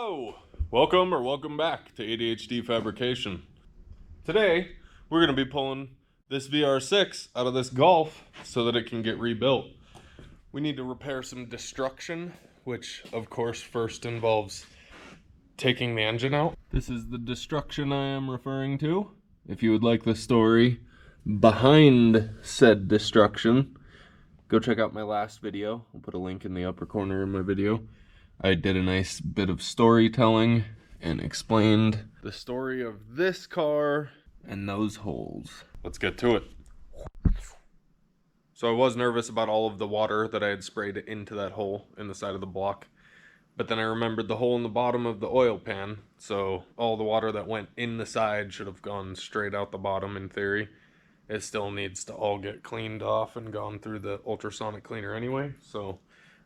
Hello! Welcome back to ADHD Fabrication. Today, we're going to be pulling this VR6 out of this Golf so that it can get rebuilt. We need to repair some destruction, which of course first involves taking the engine out. This is the destruction I am referring to. If you would like the story behind said destruction, go check out my last video. I'll put a link in the upper corner of my video. I did a nice bit of storytelling and explained the story of this car and those holes. Let's get to it. So I was nervous about all of the water that I had sprayed into that hole in the side of the block. But then I remembered the hole in the bottom of the oil pan. So all the water that went in the side should have gone straight out the bottom in theory. It still needs to all get cleaned off and gone through the ultrasonic cleaner anyway. So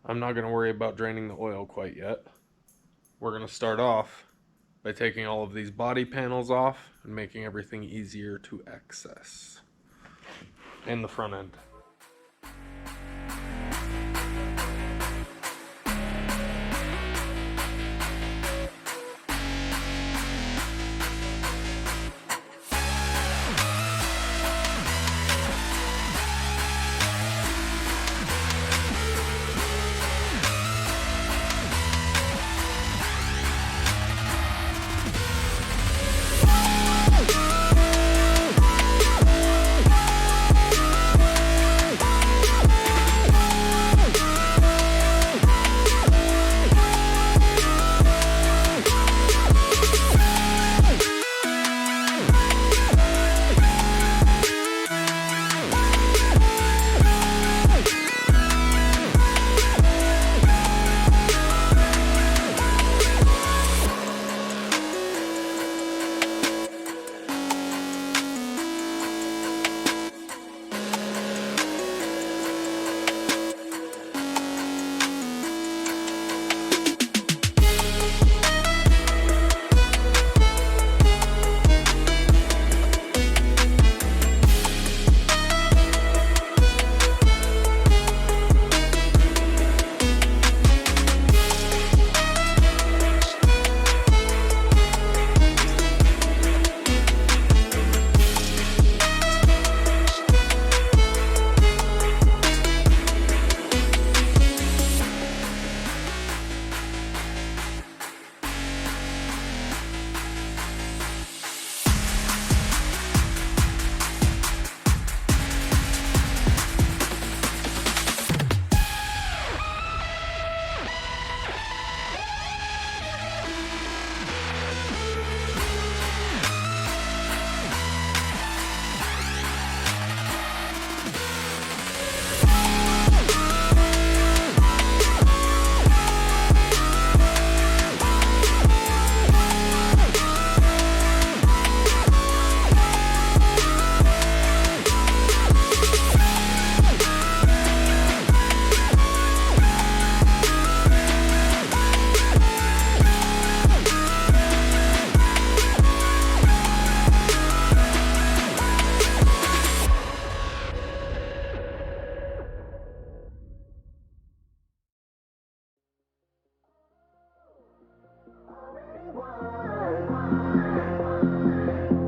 I'm not going to worry about draining the oil quite yet. We're going to start off by taking all of these body panels off and making everything easier to access in the front end.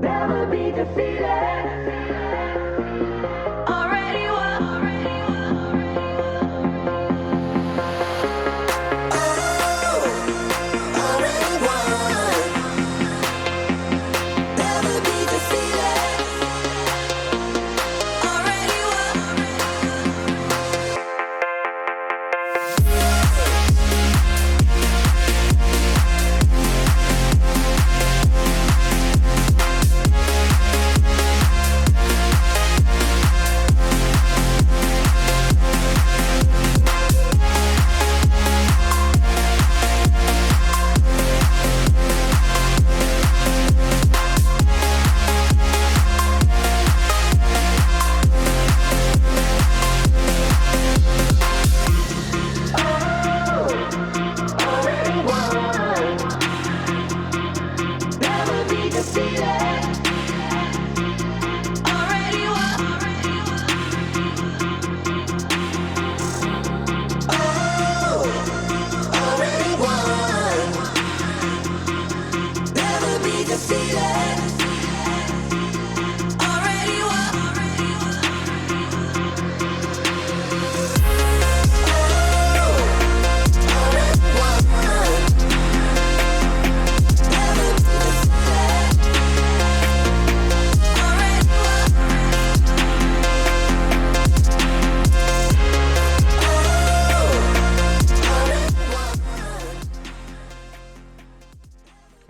Never be defeated. Already won. Already won. Never be defeated. Already won.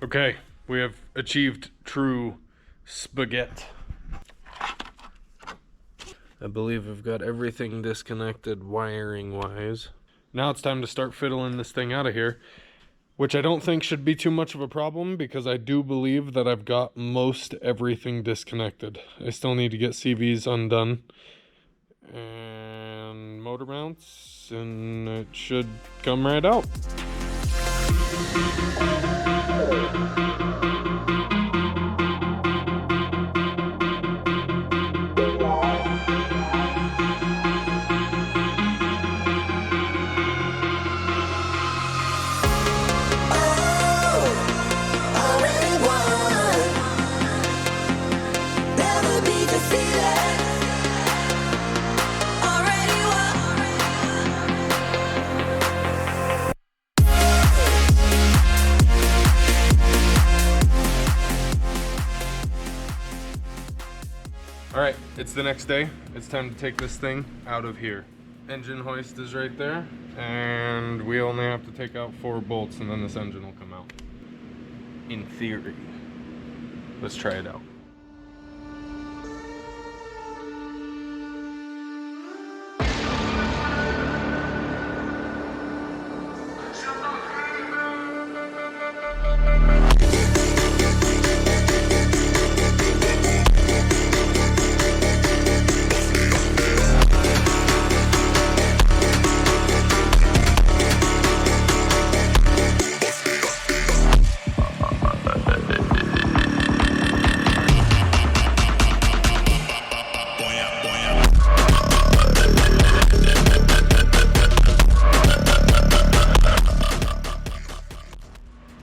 Okay, we have achieved true spaghetti. I believe I've got everything disconnected wiring-wise. Now it's time to start fiddling this thing out of here, which I don't think should be too much of a problem because I do believe that I've got most everything disconnected. I still need to get CVs undone and motor mounts, and it should come right out. Already won. Never be defeated. Already won. All right, it's the next day. It's time to take this thing out of here. Engine hoist is right there, and we only have to take out 4 bolts and then this engine will come out. In theory. Let's try it out.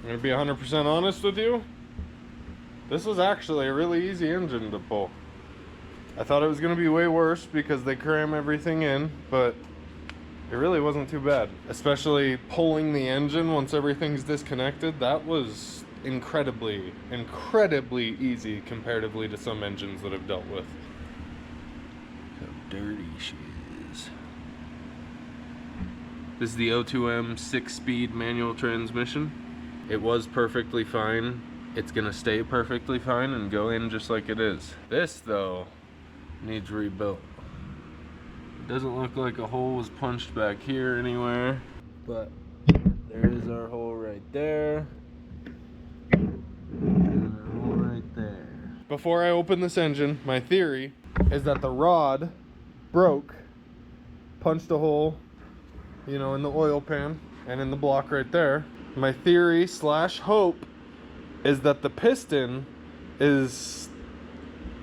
I'm gonna be 100% honest with you. This was actually a really easy engine to pull. I thought it was gonna be way worse because they cram everything in, but it really wasn't too bad. Especially pulling the engine once everything's disconnected, that was incredibly easy comparatively to some engines that I've dealt with. How dirty she is. This is the O2M 6-speed manual transmission. It was perfectly fine. It's gonna stay perfectly fine and go in just like it is. This, though, needs rebuilt. It doesn't look like a hole was punched back here anywhere, but there is our hole right there. And our hole right there. Before I open this engine, my theory is that the rod broke, punched a hole, you know, in the oil pan and in the block right there. My theory / hope is that the piston is,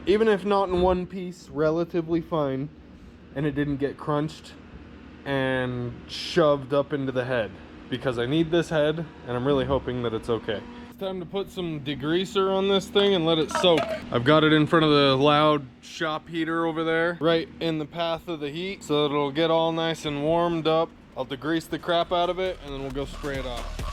even if not in one piece, relatively fine, and it didn't get crunched and shoved up into the head, because I need this head and I'm really hoping that it's okay. It's time to put some degreaser on this thing and let it soak. I've got it in front of the loud shop heater over there, right in the path of the heat, so that it'll get all nice and warmed up. I'll degrease the crap out of it and then we'll go spray it off.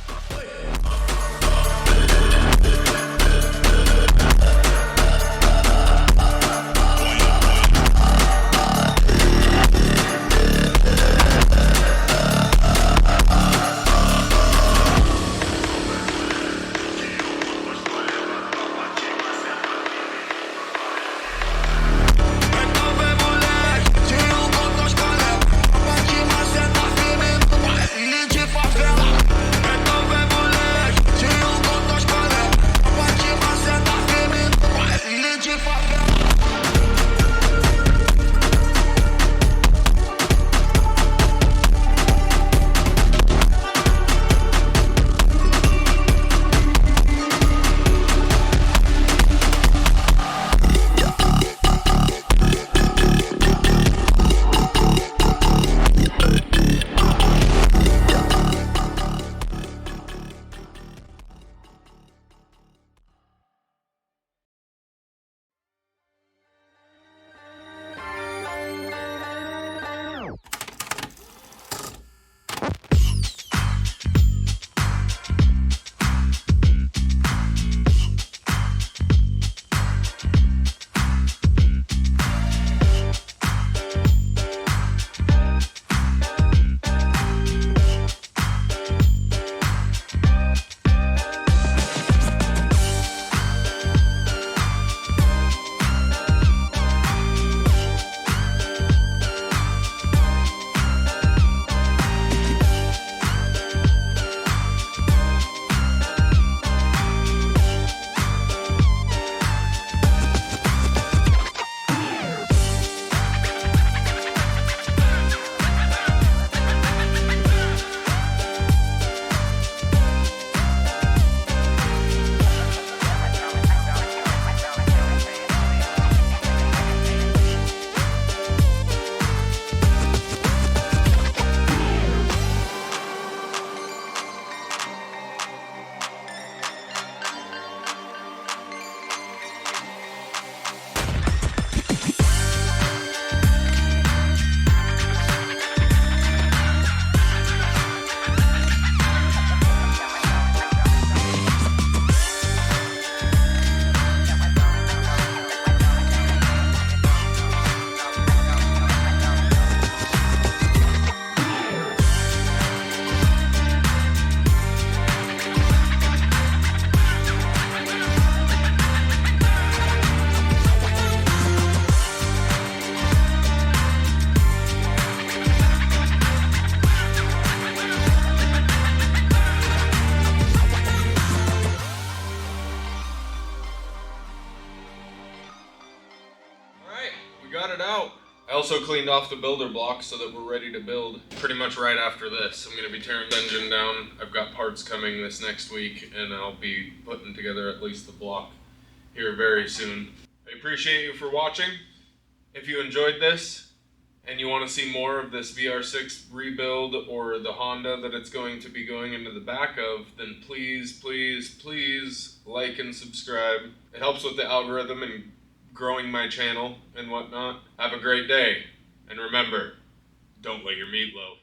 also cleaned off the builder block so that we're ready to build pretty much right after this. I'm going to be tearing the engine down. I've got parts coming this next week, and I'll be putting together at least the block here very soon. I appreciate you for watching. If you enjoyed this and you want to see more of this VR6 rebuild or the Honda that it's going to be going into the back of, then please, please, please like and subscribe. It helps with the algorithm and growing my channel and whatnot. Have a great day. And remember, don't let your meat loaf.